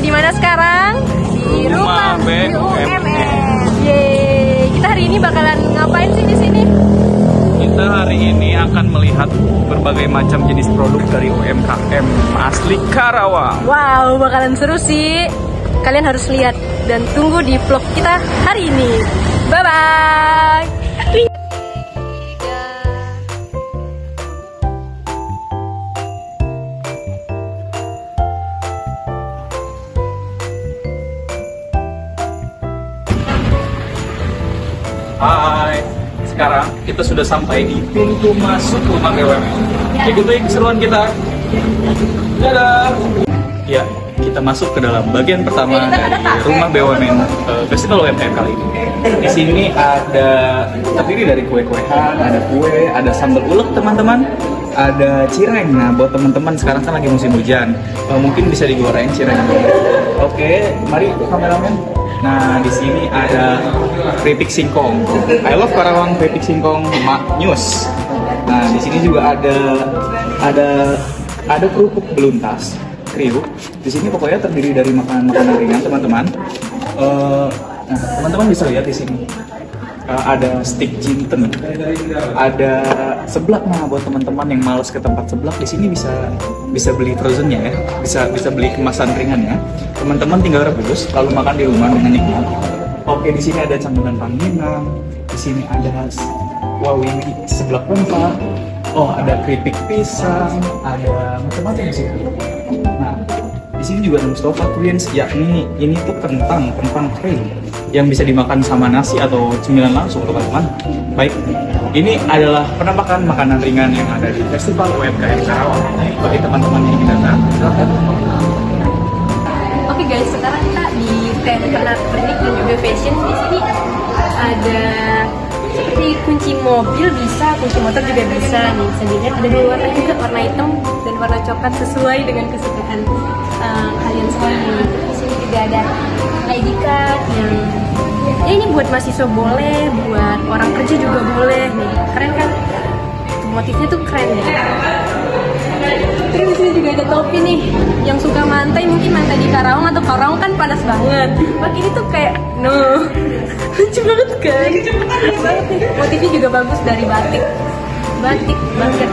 di mana sekarang? Di rumah BUMN. Yeay. Kita hari ini bakalan ngapain sih di sini? Kita hari ini akan melihat berbagai macam jenis produk dari UMKM asli Karawang. Wow, bakalan seru sih. Kalian harus lihat dan tunggu di vlog kita hari ini. Bye-bye. Hai, sekarang kita sudah sampai di pintu masuk rumah BUMN. Ikuti keseruan kita. Dadah. Ya, kita masuk ke dalam bagian pertama dari rumah BUMN Festival UMKM kali ini. Di sini terdiri dari kue-kuean, ada kue, ada sambal ulek teman-teman, ada cireng. Nah, buat teman-teman sekarang kan lagi musim hujan, mungkin bisa digoreng cirengnya. Oke, mari kameramen. Nah, di sini ada keripik singkong. I love Karawang keripik singkong News. Nah, di sini juga ada kerupuk beluntas, kriuk. Di sini pokoknya terdiri dari makanan ringan, teman-teman. Nah, teman-teman bisa lihat di sini. Ada steak jinten, ada seblak. Nah, buat teman-teman yang malas ke tempat seblak, di sini bisa beli frozennya ya, bisa beli kemasan ringannya. Teman-teman tinggal rebus lalu makan di rumah dengan nikmat. Oke, di sini ada camilan pangginang, di sini ada wawiwi seblak rempah. Oh, ada keripik pisang, ada macam-macam di sini. Nah, di sini juga ada Mustafa Twins, yakni ini tuh kentang kering yang bisa dimakan sama nasi atau cemilan langsung, teman-teman. Baik, ini adalah penampakan makanan ringan yang ada di Festival UMKM Karawang. Bagi teman-teman yang ingin datang, silakan. Oke guys, sekarang kita di stand pernak-pernik dan juga fashion. Di sini ada seperti kunci mobil bisa, kunci motor juga bisa nih. Sendirian ada dua warna juga, warna hitam dan warna coklat sesuai dengan kesukaan kalian semua nih. Di sini juga ada ID card yang ya ini buat mahasiswa boleh, buat orang kerja juga boleh nih. Keren kan? Motifnya tuh keren ya. Terus di sini juga ada topi nih. Yang suka mantai mungkin mantai di Karawang atau Karawang kan panas banget. Pakai ini tuh kayak lucu banget kan? Banget nih. Motifnya juga bagus dari batik banget.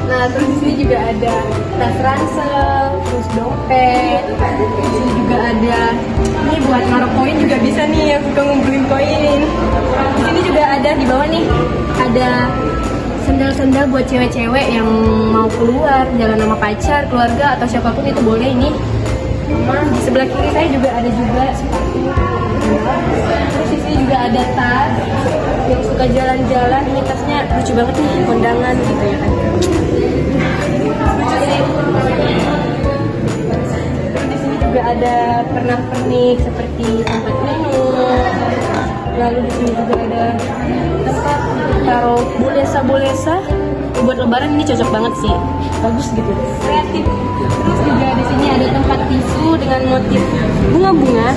Nah, terus di sini juga ada tas ransel, terus dompet. Di sini juga ada ini buat naruh koin juga bisa nih yang suka ngumpulin koin. Di sini juga ada di bawah nih ada sendal-sendal buat cewek-cewek yang mau keluar jalan sama pacar, keluarga atau siapapun itu boleh ini. Di sebelah kiri saya juga ada sepatu. Terus di sini juga ada tas yang suka jalan-jalan. Ini tasnya lucu banget nih, kondangan gitu ya kan. Lucu sih. Terus di sini juga ada pernak-pernik seperti tempat minum. Lalu di sini juga ada tempat taruh bolesa. Buat lebaran ini cocok banget sih, bagus gitu, kreatif. Terus juga di sini ada tempat tisu dengan motif bunga-bunga.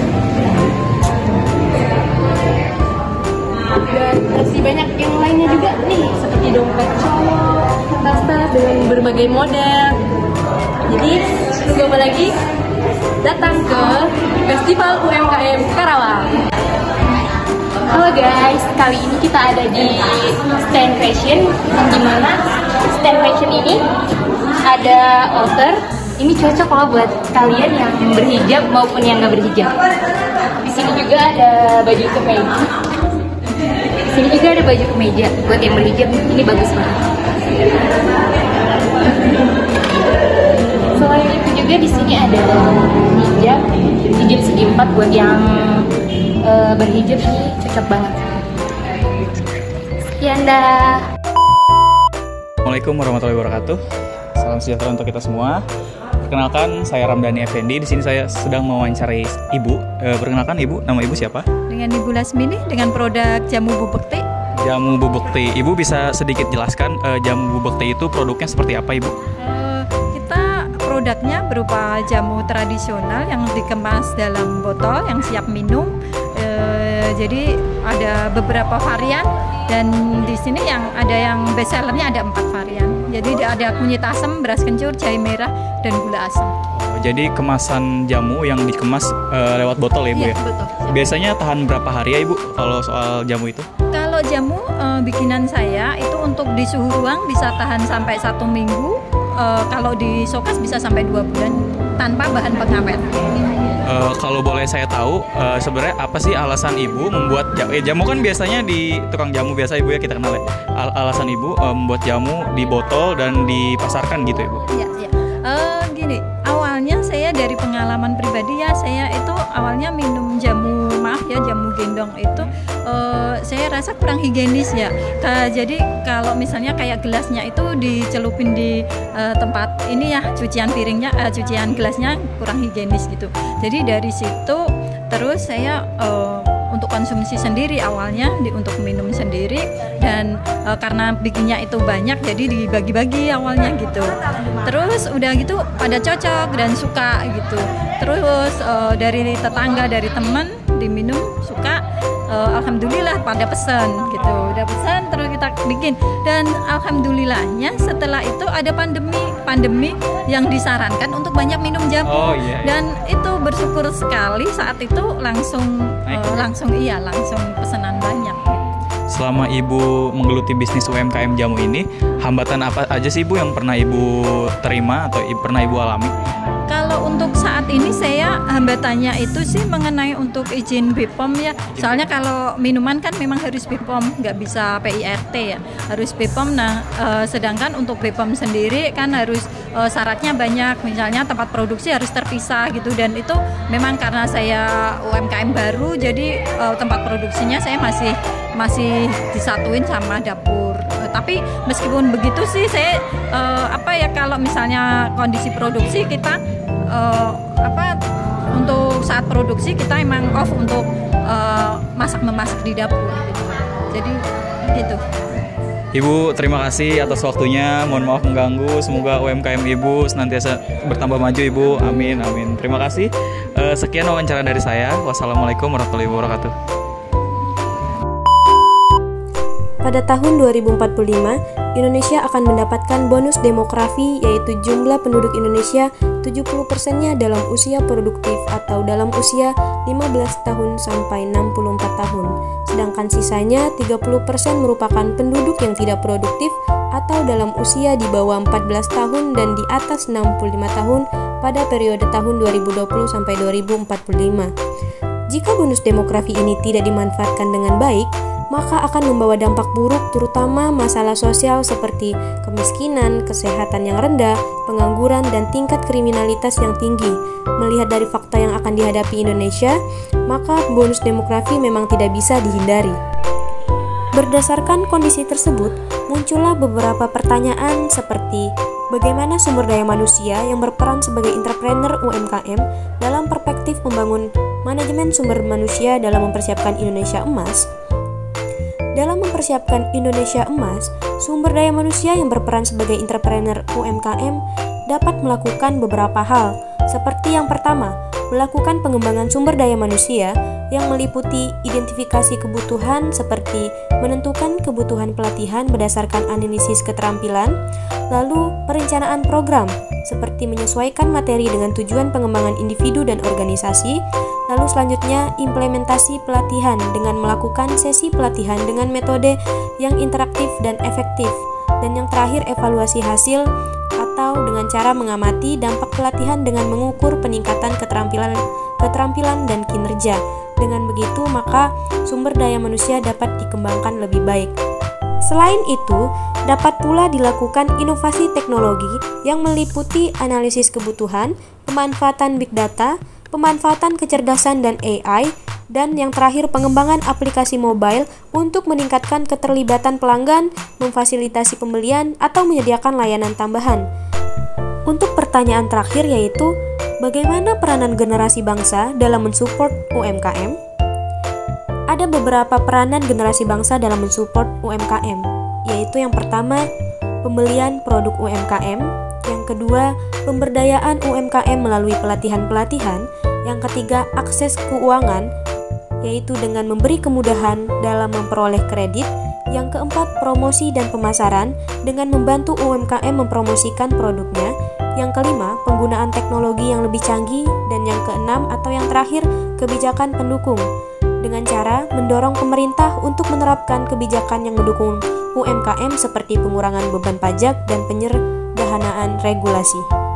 Dan masih banyak yang lainnya juga nih, seperti dompet cowok, tas-tas dengan berbagai model. Jadi tunggu apa lagi? Datang ke Festival UMKM Karawang. Halo guys, kali ini kita ada di stand fashion, yang dimana stand fashion ini ada outer. Ini cocok loh buat kalian yang berhijab maupun yang nggak berhijab. Di sini juga ada baju kemeja. Di sini juga ada baju kemeja buat yang berhijab. Ini bagus banget. Selain itu juga di sini ada hijab segi 4 buat yang berhijab, ini cocok banget. Sekian dah. Assalamualaikum warahmatullahi wabarakatuh. Salam sejahtera untuk kita semua. Perkenalkan, saya Ramdhani Effendi. Di sini saya sedang mewawancarai Ibu. Perkenalkan Ibu, nama Ibu siapa? Dengan Ibu Lasmini dengan produk jamu bubuk teh. Jamu bubuk teh. Ibu bisa sedikit jelaskan jamu bubuk teh itu produknya seperti apa, Ibu? Kita produknya berupa jamu tradisional yang dikemas dalam botol yang siap minum. Jadi ada beberapa varian dan di sini yang best sellernya ada 4 varian. Jadi ada kunyit asam, beras kencur, jahe merah, dan gula asam. Jadi kemasan jamu yang dikemas lewat botol ya Ibu Iya, ya? betul. Biasanya tahan berapa hari ya Ibu kalau soal jamu itu? Kalau jamu bikinan saya itu untuk di suhu ruang bisa tahan sampai 1 minggu. Kalau di sokas bisa sampai 2 bulan tanpa bahan pengawet. Kalau boleh saya tahu, sebenarnya apa sih alasan Ibu membuat jamu kan biasanya di tukang jamu biasa Ibu ya kita kenal ya. Alasan Ibu membuat jamu di botol dan dipasarkan gitu ya Bu? Iya, iya. Gini, awalnya saya dari pengalaman pribadi ya, saya itu awalnya minum jamu, jamu gendong itu saya rasa kurang higienis ya. Jadi kalau misalnya kayak gelasnya itu dicelupin di tempat ini ya, cucian piringnya, cucian gelasnya kurang higienis gitu. Jadi dari situ terus saya untuk konsumsi sendiri awalnya untuk minum sendiri, dan karena bikinnya itu banyak jadi dibagi-bagi awalnya gitu. Terus udah gitu pada cocok dan suka gitu. Terus dari tetangga, dari teman diminum suka, alhamdulillah pada pesan gitu. Udah pesan terus kita bikin, dan alhamdulillahnya setelah itu ada pandemi yang disarankan untuk banyak minum jamu. Oh, iya, iya. Dan itu bersyukur sekali saat itu langsung pesanan banyak. Selama Ibu menggeluti bisnis UMKM jamu ini, hambatan apa aja sih Ibu yang pernah Ibu terima atau pernah Ibu alami? Kalau untuk saat ini saya hambatannya itu sih mengenai untuk izin BPOM ya. Soalnya kalau minuman kan memang harus BPOM, nggak bisa PIRT ya, harus BPOM. Nah, sedangkan untuk BPOM sendiri kan harus syaratnya banyak, misalnya tempat produksi harus terpisah gitu, dan itu memang karena saya UMKM baru, jadi tempat produksinya saya masih disatuin sama dapur. Tapi meskipun begitu sih saya kalau misalnya kondisi produksi kita untuk saat produksi kita emang off untuk memasak di dapur gitu. Jadi gitu. Ibu terima kasih atas waktunya, mohon maaf mengganggu, semoga UMKM Ibu senantiasa bertambah maju Ibu, amin amin. Terima kasih. Sekian wawancara dari saya. Wassalamualaikum warahmatullahi wabarakatuh. Pada tahun 2045, Indonesia akan mendapatkan bonus demografi, yaitu jumlah penduduk Indonesia 70%-nya dalam usia produktif atau dalam usia 15 tahun sampai 64 tahun. Sedangkan sisanya 30% merupakan penduduk yang tidak produktif atau dalam usia di bawah 14 tahun dan di atas 65 tahun pada periode tahun 2020 sampai 2045. Jika bonus demografi ini tidak dimanfaatkan dengan baik, maka akan membawa dampak buruk, terutama masalah sosial seperti kemiskinan, kesehatan yang rendah, pengangguran, dan tingkat kriminalitas yang tinggi. Melihat dari fakta yang akan dihadapi Indonesia, maka bonus demografi memang tidak bisa dihindari. Berdasarkan kondisi tersebut, muncullah beberapa pertanyaan seperti bagaimana sumber daya manusia yang berperan sebagai entrepreneur UMKM dalam perspektif membangun manajemen sumber manusia dalam mempersiapkan Indonesia Emas. Dalam mempersiapkan Indonesia Emas, sumber daya manusia yang berperan sebagai entrepreneur UMKM dapat melakukan beberapa hal, seperti yang pertama, melakukan pengembangan sumber daya manusia yang meliputi identifikasi kebutuhan seperti menentukan kebutuhan pelatihan berdasarkan analisis keterampilan, lalu perencanaan program seperti menyesuaikan materi dengan tujuan pengembangan individu dan organisasi, lalu selanjutnya implementasi pelatihan dengan melakukan sesi pelatihan dengan metode yang interaktif dan efektif, dan yang terakhir evaluasi hasil atau dengan cara mengamati dampak pelatihan dengan mengukur peningkatan keterampilan dan kinerja. Dengan begitu, maka sumber daya manusia dapat dikembangkan lebih baik. Selain itu, dapat pula dilakukan inovasi teknologi yang meliputi analisis kebutuhan, pemanfaatan big data, pemanfaatan kecerdasan dan AI, dan yang terakhir pengembangan aplikasi mobile untuk meningkatkan keterlibatan pelanggan, memfasilitasi pembelian, atau menyediakan layanan tambahan. Untuk pertanyaan terakhir yaitu, bagaimana peranan generasi bangsa dalam mensupport UMKM? Ada beberapa peranan generasi bangsa dalam mensupport UMKM, yaitu yang pertama, pembelian produk UMKM, yang kedua, pemberdayaan UMKM melalui pelatihan-pelatihan, yang ketiga, akses keuangan, yaitu dengan memberi kemudahan dalam memperoleh kredit, Yang keempat, promosi dan pemasaran dengan membantu UMKM mempromosikan produknya. Yang kelima, penggunaan teknologi yang lebih canggih. Dan yang keenam atau yang terakhir, kebijakan pendukung. Dengan cara mendorong pemerintah untuk menerapkan kebijakan yang mendukung UMKM seperti pengurangan beban pajak dan penyederhanaan regulasi.